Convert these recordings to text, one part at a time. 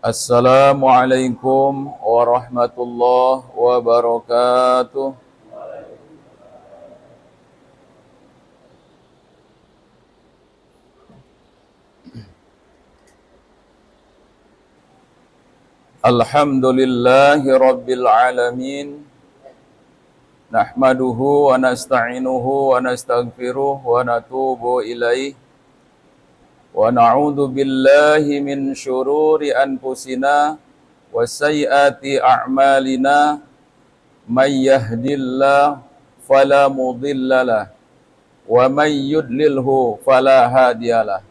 Assalamualaikum warahmatullahi wabarakatuh. Alhamdulillahi rabbil alamin. Nahmaduhu wa nasta'inuhu wa nastaghfiruh wa natubu ilaih. Wa na'udzu billahi min syururi anfusina wa sayyiati a'malina. May yahdihillahu fala mudhillalah wa may yudlilhu fala hadiyalah.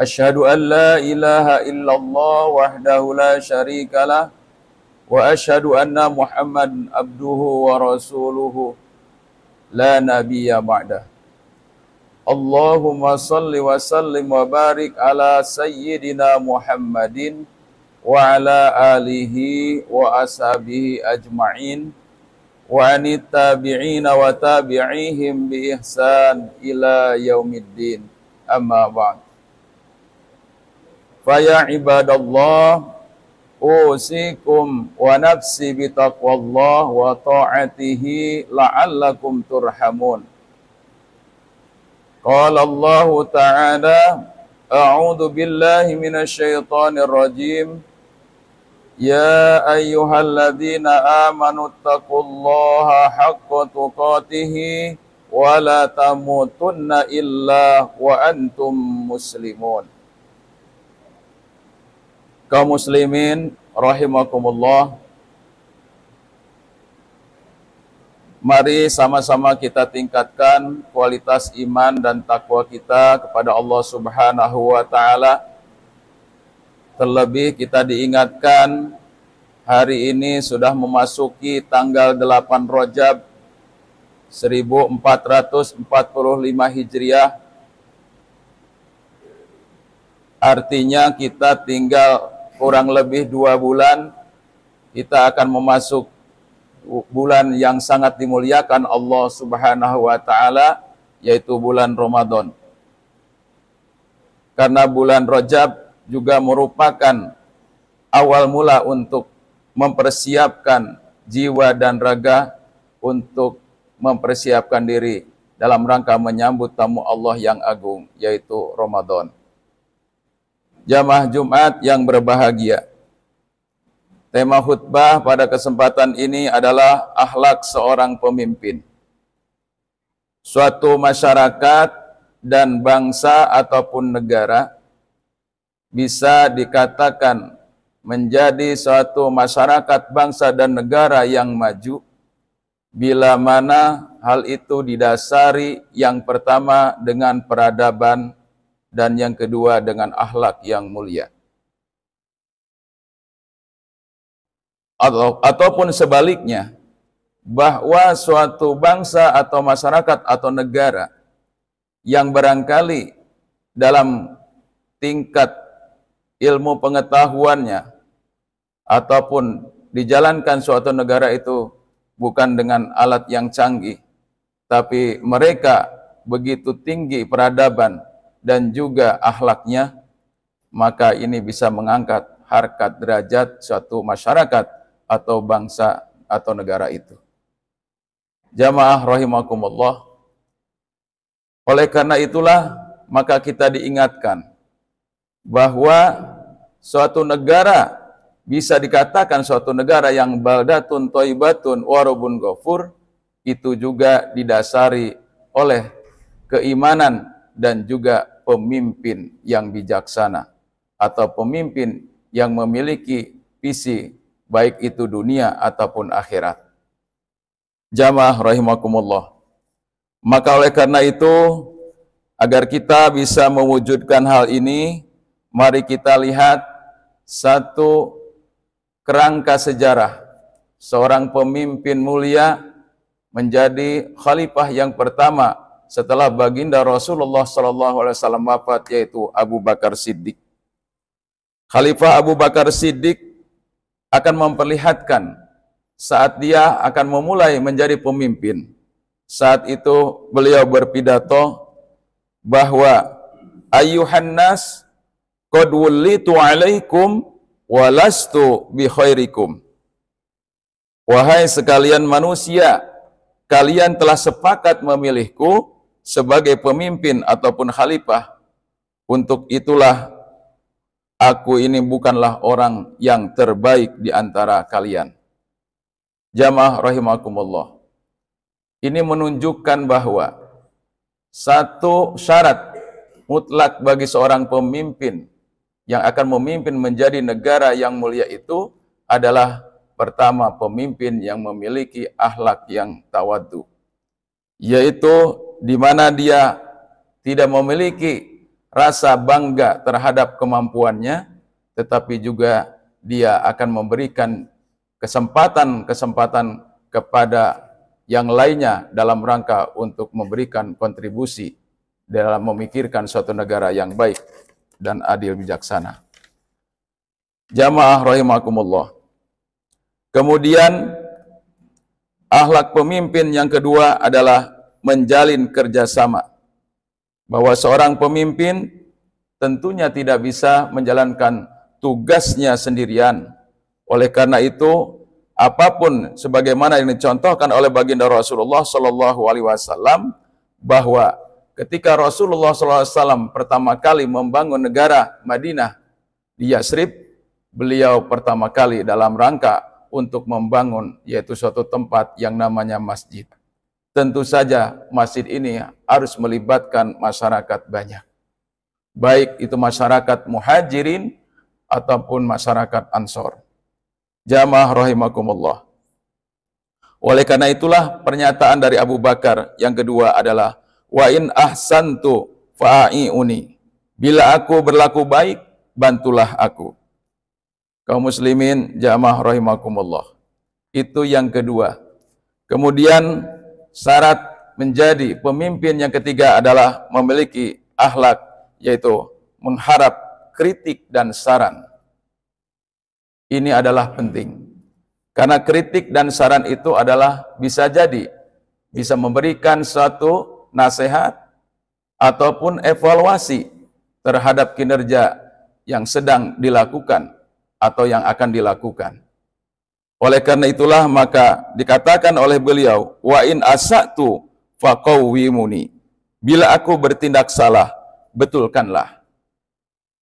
Asyhadu an la ilaha illallah wahdahu la syarikalah wa asyhadu anna Muhammadan abduhu wa rasuluhu la nabiyya ba'dah. Allahumma salli wa sallim wa barik ala sayyidina Muhammadin wa ala alihi wa ashabihi ajma'in wa anit tabi'ina wa tabi'ihim bi ihsan ila yaumiddin. Amma ba'd. Fa ya ibadallah, usikum wa nafsi bi taqwallah wa ta'atihi la'allakum turhamun. Qala Allah Ta'ala, a'udzu billahi minasy syaithanir rajim. Ya ayyuhalladzina amanu taqullaha haqqa tuqatih wa la tamutunna illa wa antum muslimun. Kaum muslimin rahimakumullah, mari sama-sama kita tingkatkan kualitas iman dan takwa kita kepada Allah Subhanahu wa Ta'ala. Terlebih kita diingatkan hari ini sudah memasuki tanggal 8 Rajab 1445 Hijriah. Artinya kita tinggal kurang lebih 2 bulan kita akan memasuk bulan yang sangat dimuliakan Allah Subhanahu wa Ta'ala, yaitu bulan Ramadan. Karena bulan Rajab juga merupakan awal mula untuk mempersiapkan jiwa dan raga untuk mempersiapkan diri dalam rangka menyambut tamu Allah yang agung, yaitu Ramadan. Jamaah Jumat yang berbahagia, tema khutbah pada kesempatan ini adalah akhlak seorang pemimpin. Suatu masyarakat dan bangsa ataupun negara bisa dikatakan menjadi suatu masyarakat, bangsa dan negara yang maju bila mana hal itu didasari yang pertama dengan peradaban dan yang kedua dengan akhlak yang mulia. Ataupun sebaliknya, bahwa suatu bangsa atau masyarakat atau negara yang barangkali dalam tingkat ilmu pengetahuannya ataupun dijalankan suatu negara itu bukan dengan alat yang canggih, tapi mereka begitu tinggi peradaban dan juga akhlaknya, maka ini bisa mengangkat harkat derajat suatu masyarakat atau bangsa atau negara itu. Jamaah rahimakumullah. Oleh karena itulah maka kita diingatkan bahwa suatu negara bisa dikatakan suatu negara yang baldatun thayyibatun wa rabbun ghafur, itu juga didasari oleh keimanan dan juga pemimpin yang bijaksana atau pemimpin yang memiliki visi baik itu dunia ataupun akhirat. Jamaah rahimakumullah. Maka oleh karena itu, agar kita bisa mewujudkan hal ini, mari kita lihat satu kerangka sejarah seorang pemimpin mulia menjadi khalifah yang pertama setelah baginda Rasulullah SAW wafat, yaitu Abu Bakar Siddiq. Khalifah Abu Bakar Siddiq akan memperlihatkan saat dia akan memulai menjadi pemimpin. Saat itu beliau berpidato bahwa ayyuhan nas qad wullitu alaikum walastu bi khairikum. Wahai sekalian manusia, kalian telah sepakat memilihku sebagai pemimpin ataupun khalifah. Untuk itulah aku ini bukanlah orang yang terbaik di antara kalian. Jamaah rahimakumullah. Ini menunjukkan bahwa satu syarat mutlak bagi seorang pemimpin yang akan memimpin menjadi negara yang mulia itu adalah pertama, pemimpin yang memiliki akhlak yang tawadhu, yaitu di mana dia tidak memiliki rasa bangga terhadap kemampuannya, tetapi juga dia akan memberikan kesempatan kepada yang lainnya dalam rangka untuk memberikan kontribusi dalam memikirkan suatu negara yang baik dan adil bijaksana. Jamaah rahimakumullah. Kemudian akhlak pemimpin yang kedua adalah menjalin kerjasama. Bahwa seorang pemimpin tentunya tidak bisa menjalankan tugasnya sendirian. Oleh karena itu, apapun sebagaimana yang dicontohkan oleh baginda Rasulullah SAW, bahwa ketika Rasulullah SAW pertama kali membangun negara Madinah di Yasrib, beliau pertama kali dalam rangka untuk membangun yaitu suatu tempat yang namanya masjid. Tentu saja masjid ini harus melibatkan masyarakat banyak. Baik itu masyarakat muhajirin ataupun masyarakat ansor. Jamaah rahimakumullah. Oleh karena itulah pernyataan dari Abu Bakar yang kedua adalah wa in ahsantu fa'iuni. Bila aku berlaku baik, bantulah aku. Kaum muslimin jamaah rahimakumullah. Itu yang kedua. Kemudian syarat menjadi pemimpin yang ketiga adalah memiliki akhlak, yaitu mengharap kritik dan saran. Ini adalah penting. Karena kritik dan saran itu adalah bisa jadi bisa memberikan suatu nasihat ataupun evaluasi terhadap kinerja yang sedang dilakukan atau yang akan dilakukan. Oleh karena itulah maka dikatakan oleh beliau, wa in asa'tu faqawwimuni. Bila aku bertindak salah, betulkanlah.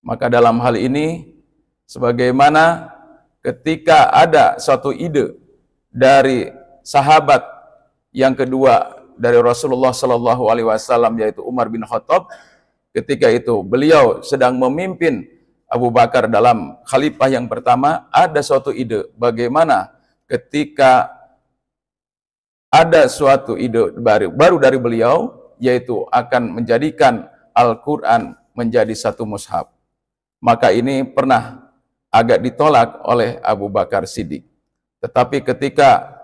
Maka dalam hal ini, sebagaimana ketika ada suatu ide dari sahabat yang kedua dari Rasulullah SAW, yaitu Umar bin Khattab, ketika itu beliau sedang memimpin Abu Bakar dalam khalifah yang pertama, ada suatu ide bagaimana ketika ada suatu ide baru dari beliau, yaitu akan menjadikan Al-Quran menjadi satu mushaf. Maka ini pernah agak ditolak oleh Abu Bakar Siddiq. Tetapi ketika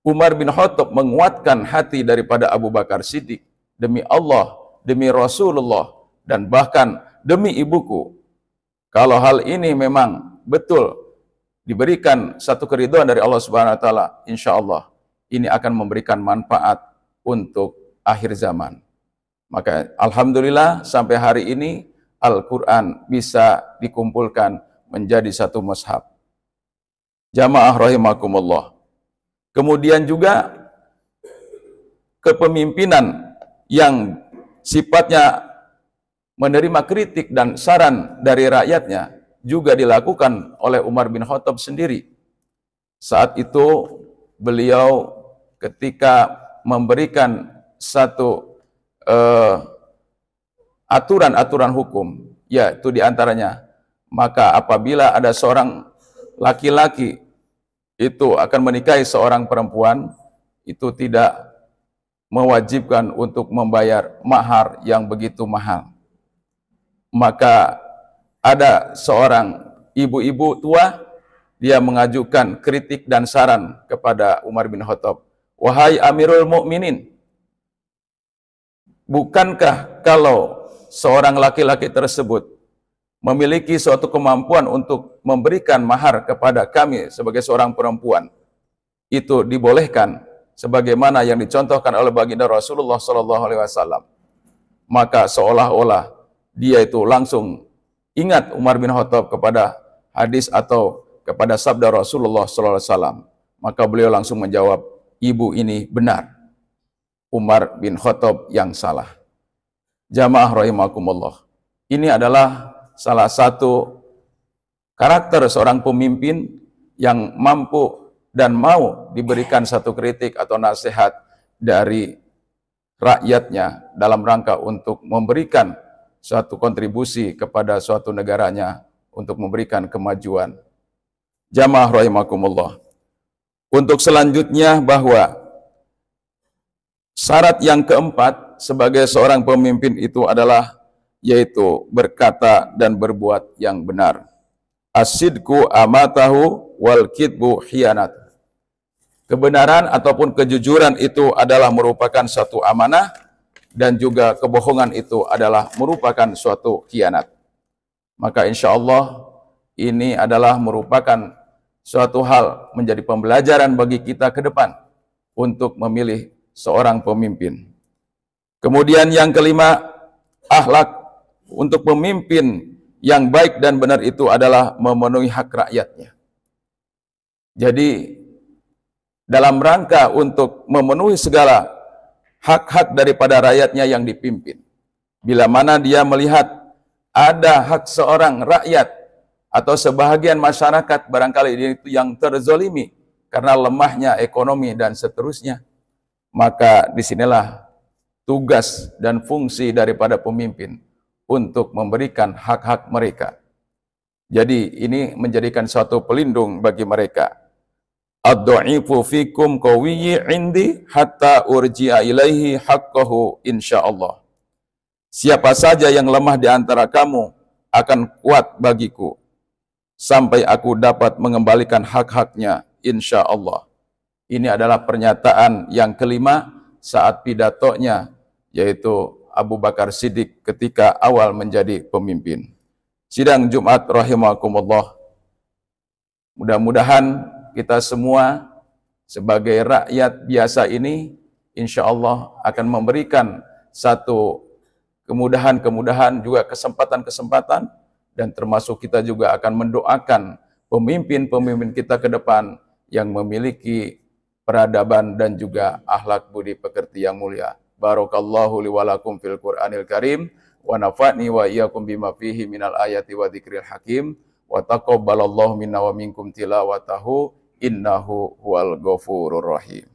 Umar bin Khattab menguatkan hati daripada Abu Bakar Siddiq, demi Allah, demi Rasulullah, dan bahkan demi ibuku, kalau hal ini memang betul diberikan satu keridhaan dari Allah Subhanahu wa taala, insya Allah ini akan memberikan manfaat untuk akhir zaman. Maka alhamdulillah sampai hari ini Al-Qur'an bisa dikumpulkan menjadi satu mushaf. Jamaah rahimakumullah. Kemudian juga kepemimpinan yang sifatnya menerima kritik dan saran dari rakyatnya juga dilakukan oleh Umar bin Khattab sendiri. Saat itu beliau ketika memberikan satu aturan-aturan hukum, yaitu diantaranya, maka apabila ada seorang laki-laki itu akan menikahi seorang perempuan, itu tidak mewajibkan untuk membayar mahar yang begitu mahal. Maka ada seorang ibu-ibu tua, dia mengajukan kritik dan saran kepada Umar bin Khattab. Wahai Amirul Mukminin, bukankah kalau seorang laki-laki tersebut memiliki suatu kemampuan untuk memberikan mahar kepada kami sebagai seorang perempuan, itu dibolehkan sebagaimana yang dicontohkan oleh baginda Rasulullah SAW, maka seolah-olah dia itu langsung ingat Umar bin Khattab kepada hadis atau kepada sabda Rasulullah SAW. Maka beliau langsung menjawab, ibu ini benar, Umar bin Khattab yang salah. Jamaah rahimakumullah, ini adalah salah satu karakter seorang pemimpin yang mampu dan mau diberikan satu kritik atau nasihat dari rakyatnya dalam rangka untuk memberikan suatu kontribusi kepada suatu negaranya untuk memberikan kemajuan. Jamaah rahimakumullah. Untuk selanjutnya, bahwa syarat yang keempat sebagai seorang pemimpin itu adalah yaitu berkata dan berbuat yang benar. As-sidqu amatahu wal kidbu khianat. Kebenaran ataupun kejujuran itu adalah merupakan suatu amanah, dan juga kebohongan itu adalah merupakan suatu khianat. Maka insya Allah ini adalah merupakan suatu hal menjadi pembelajaran bagi kita ke depan untuk memilih seorang pemimpin. Kemudian yang kelima, akhlak untuk pemimpin yang baik dan benar itu adalah memenuhi hak rakyatnya. Jadi dalam rangka untuk memenuhi segala hak-hak daripada rakyatnya yang dipimpin, bila mana dia melihat ada hak seorang rakyat atau sebahagian masyarakat barangkali itu yang terzolimi karena lemahnya ekonomi dan seterusnya, maka disinilah tugas dan fungsi daripada pemimpin untuk memberikan hak-hak mereka. Jadi ini menjadikan suatu pelindung bagi mereka. Ad-dha'ifu fikum qawiyyi indi hatta urji'a ilaihi haqqahu insyaallah. Siapa saja yang lemah di antara kamu akan kuat bagiku sampai aku dapat mengembalikan hak-haknya insyaallah. Ini adalah pernyataan yang kelima saat pidatonya, yaitu Abu Bakar Siddiq ketika awal menjadi pemimpin. Sidang Jumat rahimakumullah. Mudah-mudahan kita semua sebagai rakyat biasa ini insyaallah akan memberikan satu kemudahan-kemudahan, juga kesempatan-kesempatan, dan termasuk kita juga akan mendoakan pemimpin-pemimpin kita ke depan yang memiliki peradaban dan juga akhlak budi pekerti yang mulia. Barakallahu li wa lakum fil Qur'anil Karim wa nafa'ni wa iyyakum bima fihi minal ayati wa dzikril hakim wa taqabbalallahu minna wa minkum tilawatahu innahu huwal ghafurur rahim.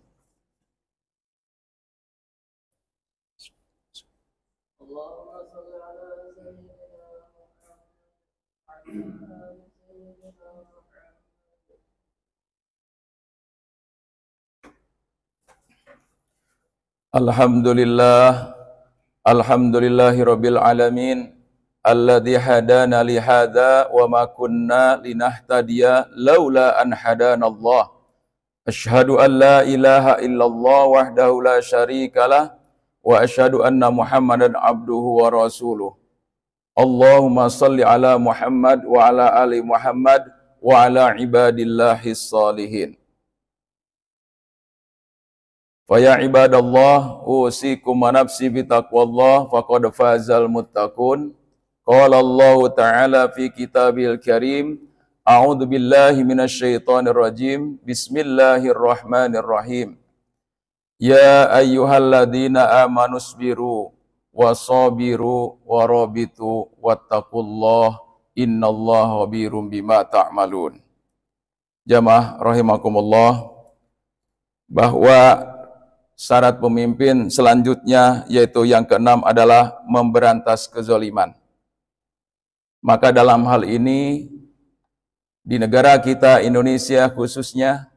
Alhamdulillah, alhamdulillahi rabbil alamin, alladzi hadana li hadza wa ma kunna linahtadiya laula an hadanallah. Asyhadu an la ilaha illallah wahdahu la syarikalah wa asyhadu anna Muhammadan abduhu wa rasuluh. Allahumma salli ala Muhammad wa ala ali Muhammad wa ala ibadillahis salihin. Fa ya ibadallah, usikum wa nafsi bitaqwallah faqad fazal muttaqun. Qala Allah Ta'ala fi kitabil karim, a'udzu billahi minasyaitonir rajim. Bismillahirrahmanirrahim. Ya ayyuhalladzina amanu sabiru wasabiru warabitu wattaqullah innallaha khabirum bima ta'malun. Jamaah rahimakumullah, bahwa syarat pemimpin selanjutnya yaitu yang keenam adalah memberantas kezaliman. Maka dalam hal ini di negara kita Indonesia khususnya,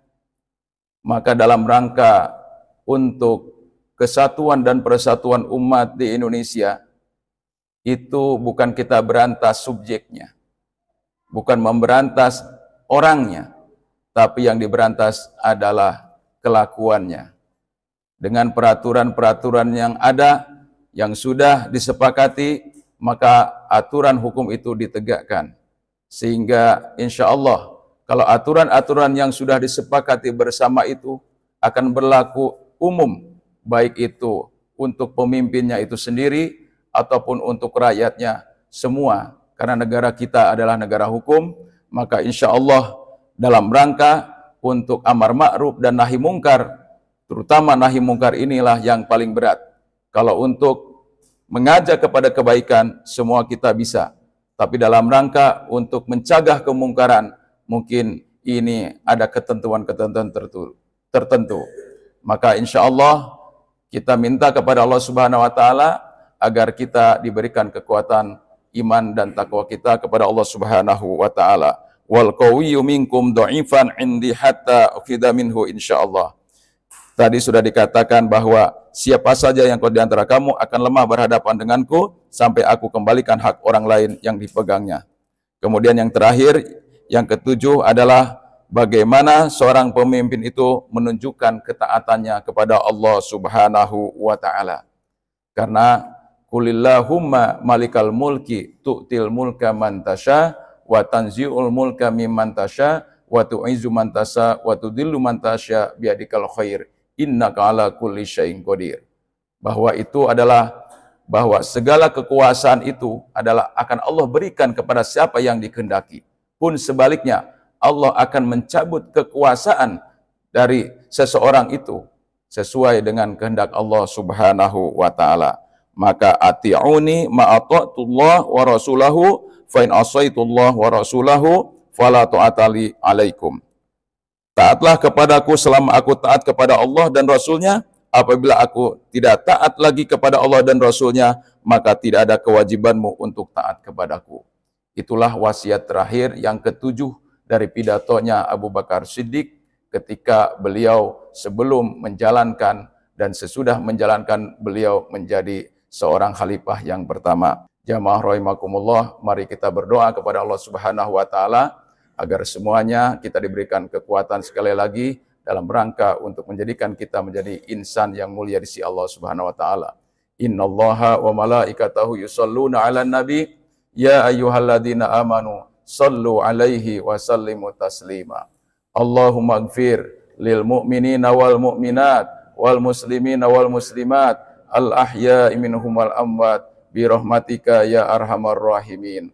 maka dalam rangka untuk kesatuan dan persatuan umat di Indonesia, itu bukan kita berantas subjeknya, bukan memberantas orangnya, tapi yang diberantas adalah kelakuannya. Dengan peraturan-peraturan yang ada, yang sudah disepakati, maka aturan hukum itu ditegakkan. Sehingga insya Allah, kalau aturan-aturan yang sudah disepakati bersama itu akan berlaku umum, baik itu untuk pemimpinnya itu sendiri ataupun untuk rakyatnya semua. Karena negara kita adalah negara hukum, maka insya Allah dalam rangka untuk amar ma'ruf dan nahi mungkar, terutama nahi mungkar inilah yang paling berat. Kalau untuk mengajak kepada kebaikan, semua kita bisa. Tapi dalam rangka untuk mencegah kemungkaran, mungkin ini ada ketentuan-ketentuan tertentu. Maka insya Allah kita minta kepada Allah Subhanahu wa Ta'ala agar kita diberikan kekuatan iman dan takwa kita kepada Allah Subhanahu wa Ta'ala. Wal qawiyyu minkum dha'ifan indi hatta ukhidha minhu insyaallah. Tadi sudah dikatakan bahwa siapa saja yang di antara kamu akan lemah berhadapan denganku sampai aku kembalikan hak orang lain yang dipegangnya. Kemudian yang terakhir, yang ketujuh adalah bagaimana seorang pemimpin itu menunjukkan ketaatannya kepada Allah Subhanahu wa Ta'ala. Karena Qulillahumma malikal mulki tu'til mulka man tasha wa tanzi'ul mulka mimman tasha wa tu'izzu man tasha wa tudillu man tasha biadikal khair innaka ala kulli syai'in qadir. Bahwa itu adalah bahwa segala kekuasaan itu adalah akan Allah berikan kepada siapa yang dikehendaki. Pun sebaliknya, Allah akan mencabut kekuasaan dari seseorang itu sesuai dengan kehendak Allah Subhanahu wa Ta'ala. Maka ati'uni ma'ata'tullah wa rasulahu fa in asaitullah wa rasulahu fala ta'atali alaikum. Taatlah kepadaku selama aku taat kepada Allah dan Rasulnya. Apabila aku tidak taat lagi kepada Allah dan Rasulnya, maka tidak ada kewajibanmu untuk taat kepadaku. Itulah wasiat terakhir yang ketujuh dari pidatonya Abu Bakar Siddiq ketika beliau sebelum menjalankan dan sesudah menjalankan beliau menjadi seorang khalifah yang pertama. Jamaah rahimakumullah, mari kita berdoa kepada Allah Subhanahu wa Ta'ala agar semuanya kita diberikan kekuatan sekali lagi dalam rangka untuk menjadikan kita menjadi insan yang mulia di sisi Allah Subhanahu wa Ta'ala. Innallaha wa malaikatahu yusalluna 'alan nabi ya ayyuhalladzina amanu sallu 'alaihi wa sallimu taslima. Allahumma ighfir lil mu'minina wal mu'minat wal muslimina wal muslimat al-ahya'i minhum wal amwat bi rahmatika ya arhamar rahimin.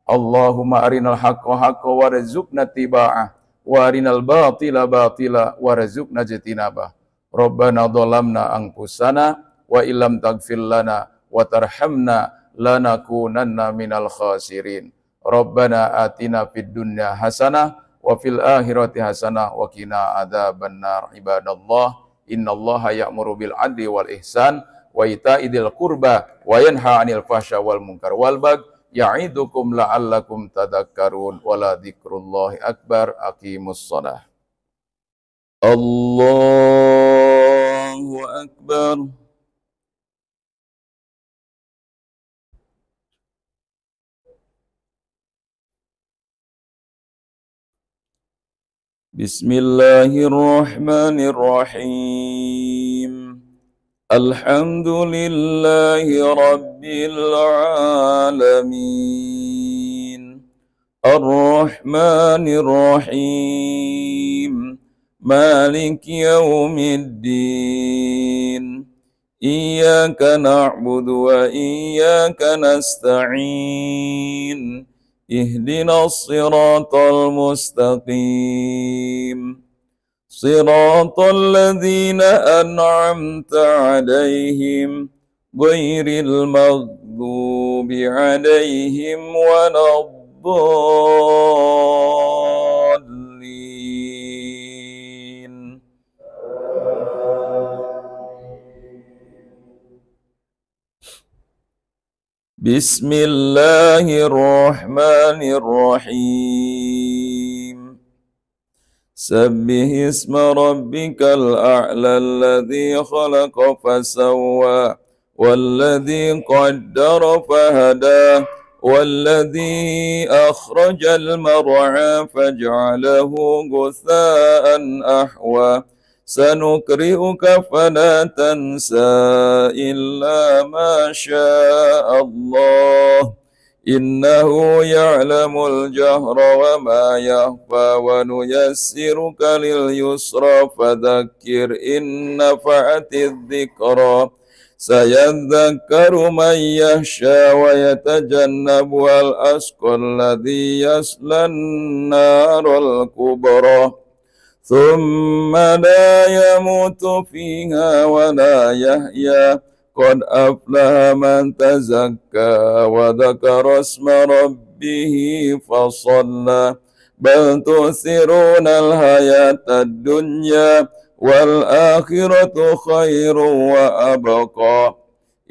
Allahumma arinal haqqa haqqa warzuqna tiba'ah wa arinal batila batila warzuqna jitinabah. Rabbana dhalamna anfusana wa illam taghfir lana wa tarhamna lanakunanna minal khasirin. Rabbana atina fid dunya hasanah wa fil akhirati hasanah wa qina adzabannar. Ibadallah, innallaha ya'muru bil adli wal ihsan wa ita'idil qurba wa yanha 'anil fahsya wal munkar wal baghi ya'idukum la'allakum tadhakkarun wa la dzikrullahi akbar. Aqimus shalah. Allahu akbar. Bismillahirrahmanirrahim. Alhamdulillahi rabbil alamin. Ar-Rahmanir Rahim. Maliki yaumiddin. Iyyaka na'budu wa iyyaka nasta'in. Ihdinas siratal mustaqim. Siratal ladzina an'amta 'alaihim ghairil maghdubi 'alaihim waladdallin. Bismillahirrahmanirrahim. Sabbih isma rabbikal a'la alladhi khalaqa fasawwa walladhi qaddara fahada walladhi akhrajal mar'a faj'alahu ghutha'an ahwa سنقرئك فلا تنسى إلا ما شاء الله إنه يعلم الجهر وما يخفى ونيسرك لليسرى فذكر إن نفعت الذكرى سيذكر من يخشى ويتجنبها الأشقى الذي يصلى النار الكبرى ثم لا يموت فيها ولا يحيا قد أفلح من تزكى وذكر اسم ربه فصلى بل تؤثرون الحياة الدنيا والآخرة خير وأبقى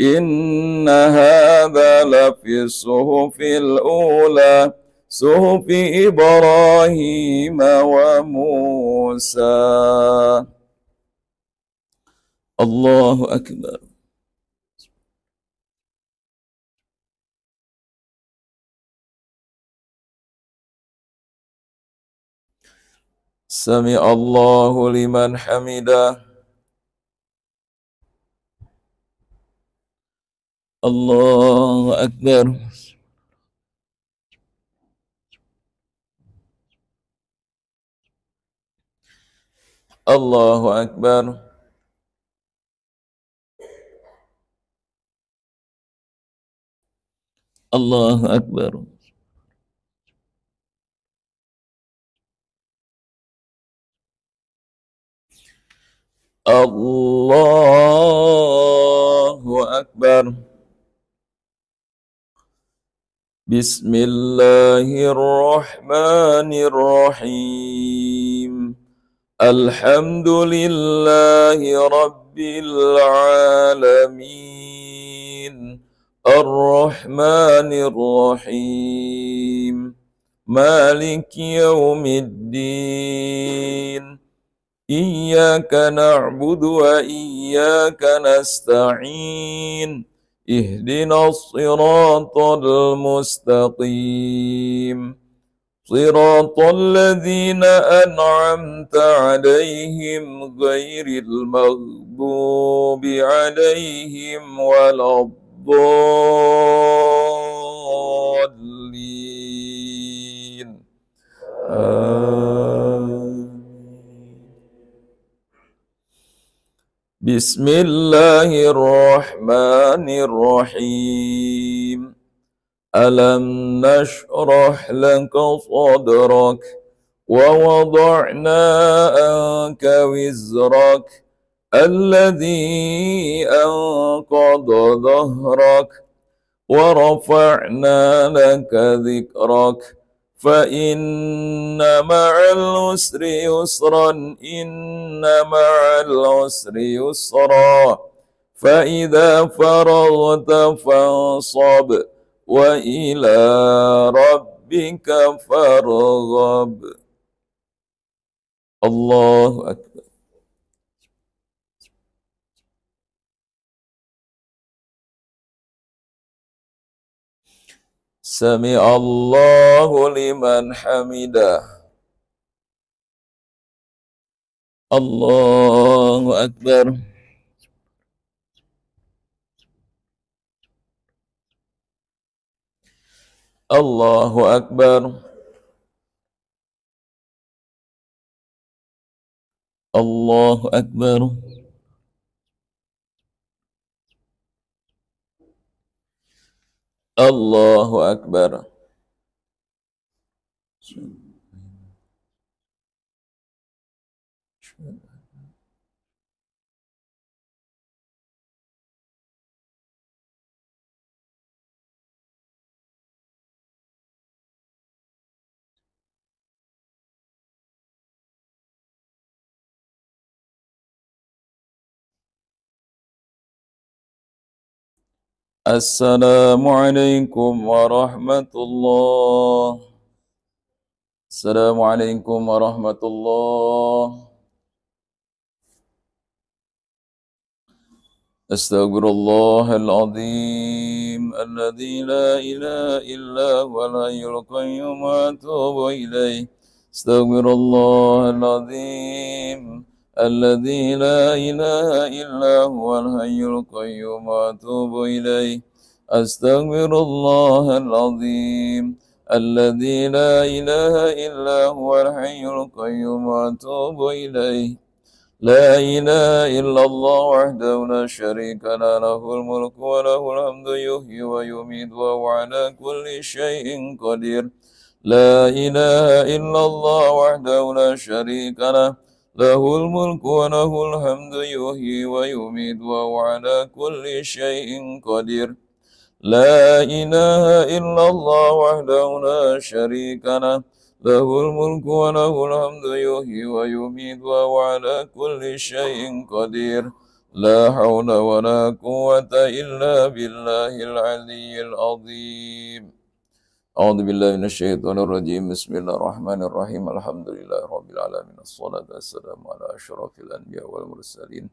إن هذا لفي الصحف الأولى صحف إبراهيم وموسى. الله أكبر. سمع الله لمن حمده. الله أكبر. الله أكبر. الله أكبر. الله أكبر. بسم الله الرحمن الرحيم الحمد لله رب العالمين الرحمن الرحيم مالك يوم الدين إياك نعبد وإياك نستعين اهدنا الصراط المستقيم صراط الذين أنعمت عليهم غير المغضوب عليهم ولا الضالين بسم الله الرحمن الرحيم ألم نشرح لك صدرك ووضعنا عنك وزرك الذي أنقض ظهرك ورفعنا لك ذكرك فإن مع العسر يسرا إن مع العسر يسرا فإذا فرغت فانصب وإلى ربك فارغب. الله أكبر. سمع الله لمن حمده. الله أكبر. الله أكبر. الله أكبر. الله أكبر. السلام عليكم ورحمة الله. السلام عليكم ورحمة الله. أستغفر الله العظيم الذي لا إله إلا هو الحي القيوم وأتوب إليه. أستغفر الله العظيم الذي لا إله إلا هو الحي القيوم وأتوب إليه أستغفر الله العظيم الذي لا إله إلا هو الحي القيوم وأتوب إليه لا إله إلا الله وحده لا شريك له له الملك وله الحمد يحيي ويميت وهو على كل شيء قدير لا إله إلا الله وحده لا شريك له له الملك وله الحمد يحيي ويميت وهو على كل شيء قدير لا إله إلا الله وحده لا شريك له له الملك وله الحمد يحيي ويميت وهو على كل شيء قدير لا حول ولا قوة إلا بالله العلي العظيم أعوذ بالله من الشيطان الرجيم بسم الله الرحمن الرحيم الحمد لله رب العالمين الصلاة والسلام على أشرف الأنبياء والمرسلين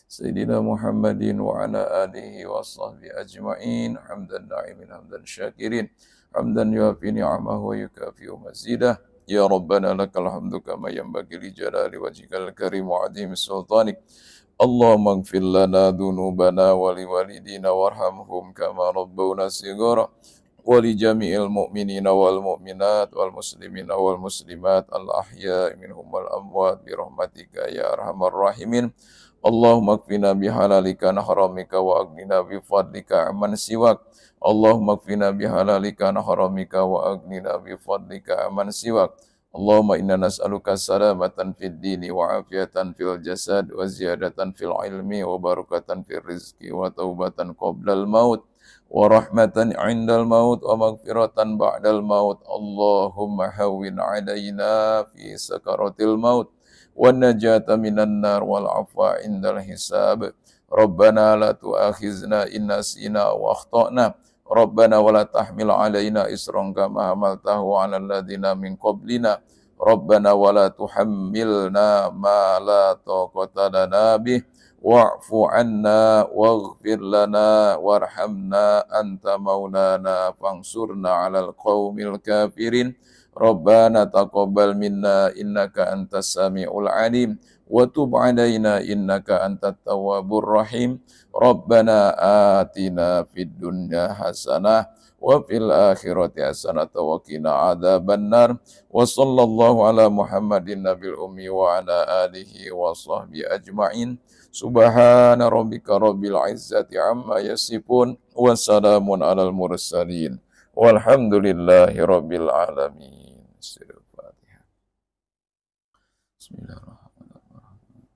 سيدنا محمد وعلى آله وصحبه أجمعين حمدا ناعمين حمدا شاكرين حمدا يوافي نعمه ويكافئ مزيده يا ربنا لك الحمد كما ينبغي لجلال وجهك الكريم وعظيم سلطانك اللهم اغفر لنا ذنوبنا ولوالدينا وارحمهم كما ربونا صغارا ولجميع المؤمنين والمؤمنات والمسلمين والمسلمات الأحياء منهم والأموات برحمتك يا أرحم الراحمين اللهم اكفنا بحلالك عن حرامك وأغننا بفضلك عمن سواك اللهم اكفنا بحلالك عن حرامك وأغننا بفضلك عمن سواك اللهم إنا نسألك سلامة في الدين وعافية في الجسد وزيادة في العلم وبركة في الرزق وتوبة قبل الموت ورحمة عند الموت ومغفرة بعد الموت اللهم هون علينا في سكرة الموت والنجاة من النار والعفو عند الحساب ربنا لا تؤاخذنا إن نسينا وأخطأنا ربنا ولا تحمل علينا إصرا كما حملته على الذين من قبلنا ربنا ولا تحملنا ما لا طاقة لنا به واعف عنا واغفر لنا وارحمنا أنت مولانا فانصرنا على القوم الكافرين ربنا تقبل منا إنك أنت السميع العليم وتب علينا إنك أنت التواب الرحيم ربنا آتنا في الدنيا حسنة وفي الآخرة حسنة وقنا عذاب النار وصلى الله على محمد النبي الأمي وعلى آله وصحبه أجمعين سبحان ربك رب العزة عما يصفون وسلام على المرسلين والحمد لله رب العالمين الفاتحة بسم الله الرحمن الرحيم